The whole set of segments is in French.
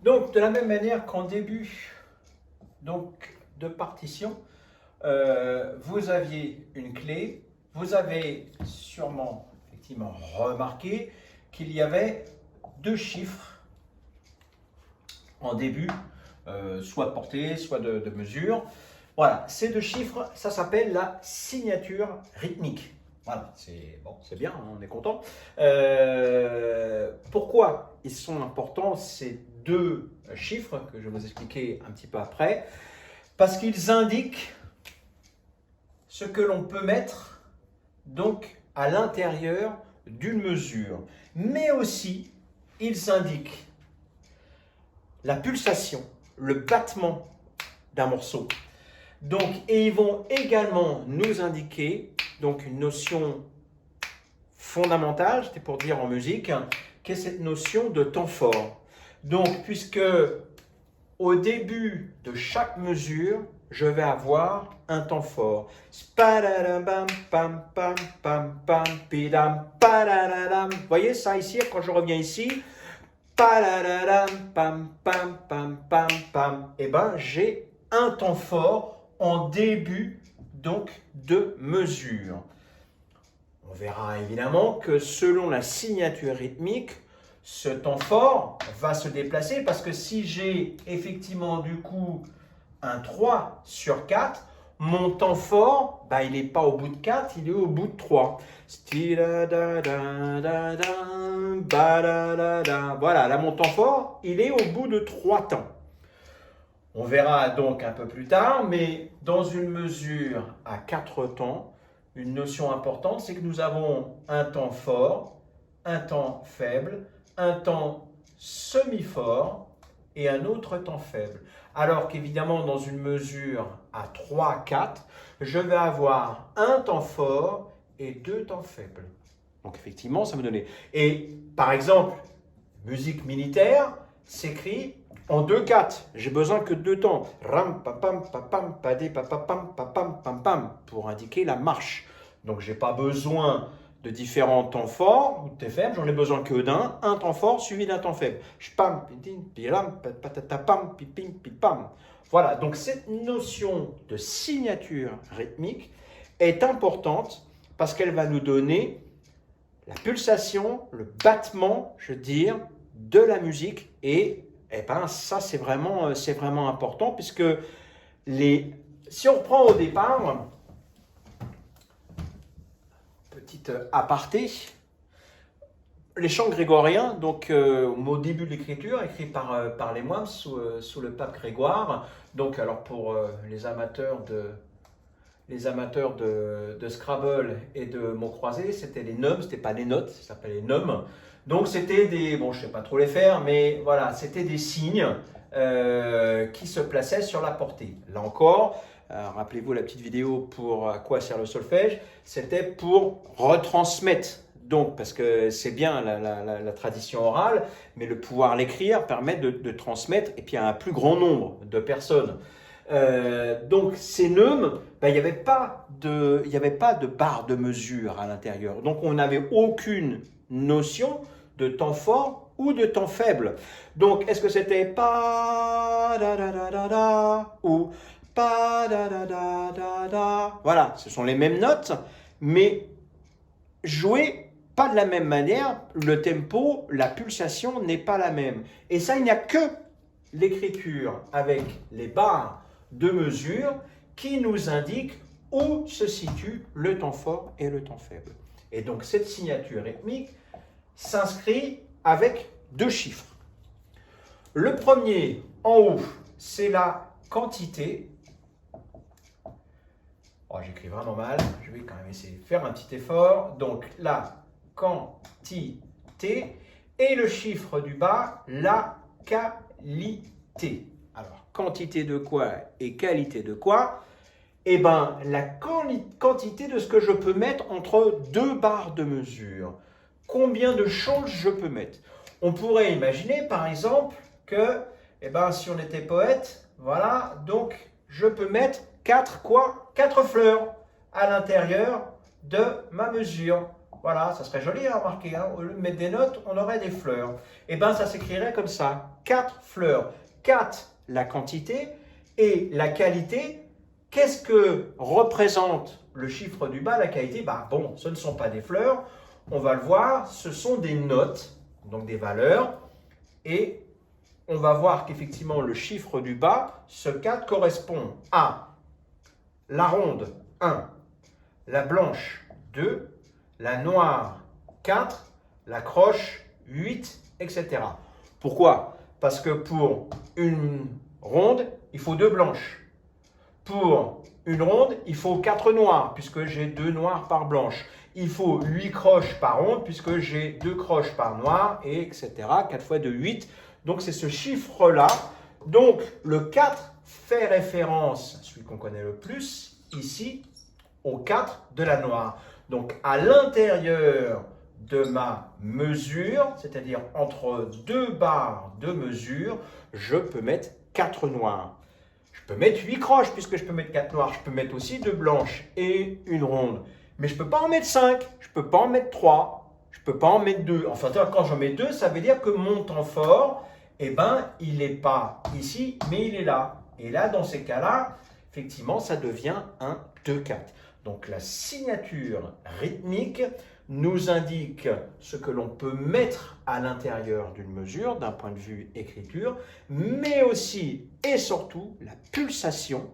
Donc, de la même manière qu'en début de partition, vous aviez une clé, vous avez sûrement effectivement remarqué qu'il y avait deux chiffres en début, soit de portée, soit de mesure. Voilà, ces deux chiffres, ça s'appelle la signature rythmique. Voilà, c'est bon, c'est bien, on est content. Pourquoi ils sont importants, ces deux chiffres que je vais vous expliquer un petit peu après? Parce qu'ils indiquent ce que l'on peut mettre donc à l'intérieur d'une mesure, mais aussi ils indiquent la pulsation, le battement d'un morceau. Donc, et ils vont également nous indiquer donc une notion fondamentale, c'était pour dire en musique, qu'est cette notion de temps fort. Donc, puisque au début de chaque mesure, je vais avoir un temps fort. Vous voyez ça ici, quand je reviens ici, et ben j'ai un temps fort en début donc de mesure. On verra évidemment que selon la signature rythmique, ce temps fort va se déplacer parce que si j'ai effectivement du coup un 3 sur 4, mon temps fort, bah, il n'est pas au bout de 4, il est au bout de 3. Voilà, là mon temps fort, il est au bout de 3 temps. On verra donc un peu plus tard, mais dans une mesure à 4 temps, une notion importante, c'est que nous avons un temps fort, un temps faible, un temps semi-fort et un autre temps faible. Alors qu'évidemment, dans une mesure à 3-4, je vais avoir un temps fort et deux temps faibles. Donc effectivement, ça me donnait. Et par exemple, musique militaire s'écrit en 2-4. J'ai besoin que de deux temps. Ram, papam, papam, padé, papapam, papam, pam, pam, pour indiquer la marche. Donc, je n'ai pas besoin de différents temps forts ou de temps faibles. J'en ai besoin que d'un. Un temps fort suivi d'un temps faible. Pam, pitin, piram, patatapam, pipim, pipam. Voilà. Donc, cette notion de signature rythmique est importante parce qu'elle va nous donner la pulsation, le battement, je veux dire, de la musique. Et ben, ça, c'est vraiment important puisque si on reprend au départ, petite aparté, les chants grégoriens, donc au début de l'écriture, écrit par les moines sous le pape Grégoire. Donc, alors pour les amateurs de Scrabble et de mots croisés, c'était les neumes, c'était pas les notes, ça s'appelait les neumes. Donc c'était bon, je sais pas trop les faire, mais voilà, c'était des signes qui se plaçaient sur la portée. Là encore, rappelez-vous la petite vidéo pour à quoi sert le solfège, c'était pour retransmettre. Donc, parce que c'est bien la tradition orale, mais le pouvoir l'écrire permet de transmettre et puis à un plus grand nombre de personnes. Donc ces neumes, ben, il n'y avait pas de barre de mesure à l'intérieur. Donc on n'avait aucune notion de temps fort ou de temps faible. Donc est-ce que c'était pa da da da da da ou pa da da da da da? Voilà, ce sont les mêmes notes, mais jouées pas de la même manière. Le tempo, la pulsation n'est pas la même. Et ça, il n'y a que l'écriture avec les barres de mesure qui nous indique où se situe le temps fort et le temps faible. Et donc cette signature rythmique s'inscrit avec deux chiffres. Le premier en haut, c'est la quantité. Oh, j'écris vraiment mal, je vais quand même essayer de faire un petit effort. Donc la quantité et le chiffre du bas, la qualité. Alors, quantité de quoi et qualité de quoi? Eh bien, la quantité de ce que je peux mettre entre deux barres de mesure. Combien de choses je peux mettre? On pourrait imaginer, par exemple, que, eh ben, si on était poète, voilà, donc je peux mettre 4 fleurs à l'intérieur de ma mesure. Voilà, ça serait joli à remarquer. Hein. Au lieu de mettre des notes, on aurait des fleurs. Et bien, ça s'écrirait comme ça. 4 fleurs. 4, la quantité. Et la qualité, qu'est-ce que représente le chiffre du bas, la qualité? Bah, bon, ce ne sont pas des fleurs. On va le voir, ce sont des notes, donc des valeurs. Et on va voir qu'effectivement, le chiffre du bas, ce 4 correspond à la ronde 1, la blanche 2, la noire 4, la croche 8, etc. Pourquoi? Parce que pour une ronde, il faut 2 blanches. Pour une ronde, il faut 4 noirs, puisque j'ai 2 noirs par blanche. Il faut 8 croches par ronde, puisque j'ai 2 croches par noir, et etc. 4 fois 2, 8. Donc c'est ce chiffre-là. Donc le 4 fait référence, celui qu'on connaît le plus, ici, au 4 de la noire. Donc, à l'intérieur de ma mesure, c'est-à-dire entre 2 barres de mesure, je peux mettre 4 noirs. Je peux mettre 8 croches puisque je peux mettre 4 noirs. Je peux mettre aussi 2 blanches et une ronde. Mais je ne peux pas en mettre 5, je ne peux pas en mettre 3, je ne peux pas en mettre 2. Enfin, quand j'en mets 2, ça veut dire que mon temps fort, eh ben, il n'est pas ici, mais il est là. Et là, dans ces cas-là, effectivement, ça devient un 2-4. Donc la signature rythmique nous indique ce que l'on peut mettre à l'intérieur d'une mesure d'un point de vue écriture, mais aussi et surtout la pulsation,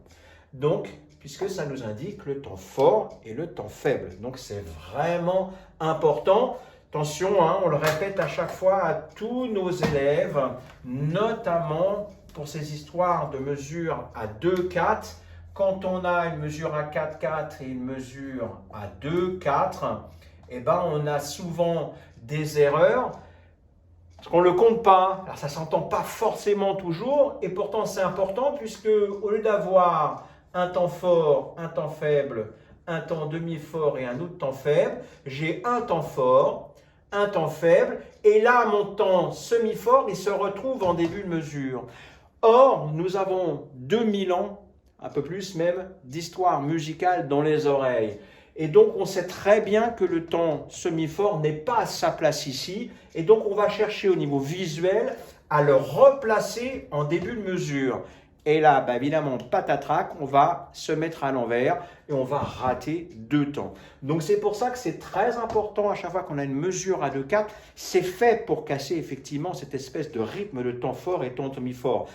donc puisque ça nous indique le temps fort et le temps faible. Donc c'est vraiment important. Attention, hein, on le répète à chaque fois à tous nos élèves, notamment pour ces histoires de mesure à 2-4. Quand on a une mesure à 4-4 et une mesure à 2-4, eh ben on a souvent des erreurs parce qu'on ne le compte pas. Alors ça ne s'entend pas forcément toujours et pourtant c'est important puisque au lieu d'avoir un temps fort, un temps faible, un temps demi-fort et un autre temps faible, j'ai un temps fort, un temps faible et là mon temps semi-fort il se retrouve en début de mesure. Or, nous avons 2000 ans un peu plus même, d'histoire musicale dans les oreilles. Et donc, on sait très bien que le temps semi-fort n'est pas à sa place ici. Et donc, on va chercher au niveau visuel à le replacer en début de mesure. Et là, bah évidemment, patatrac, on va se mettre à l'envers et on va rater 2 temps. Donc, c'est pour ça que c'est très important à chaque fois qu'on a une mesure à 2-4. C'est fait pour casser effectivement cette espèce de rythme de temps fort et temps demi-fort.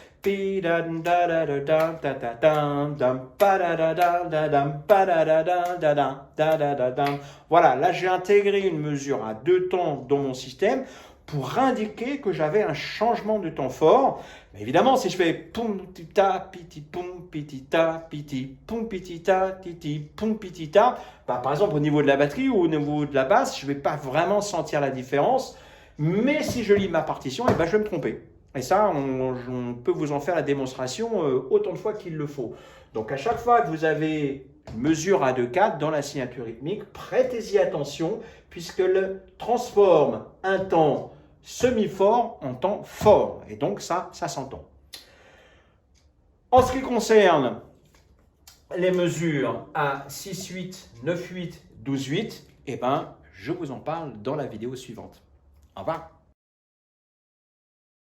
Voilà, là j'ai intégré une mesure à 2 temps dans mon système pour indiquer que j'avais un changement de temps fort. Mais évidemment, si je fais poum tita piti poum pitita piti poum pitita titi poum pitita, bah, par exemple au niveau de la batterie ou au niveau de la basse, je ne vais pas vraiment sentir la différence. Mais si je lis ma partition, eh ben, je vais me tromper. Et ça, on peut vous en faire la démonstration autant de fois qu'il le faut. Donc à chaque fois que vous avez une mesure à 2-4 dans la signature rythmique, prêtez-y attention puisqu'elle transforme un temps semi-fort en temps fort. Et donc ça s'entend. En ce qui concerne les mesures à 6-8, 9-8, 12-8, eh ben, je vous en parle dans la vidéo suivante. Au revoir.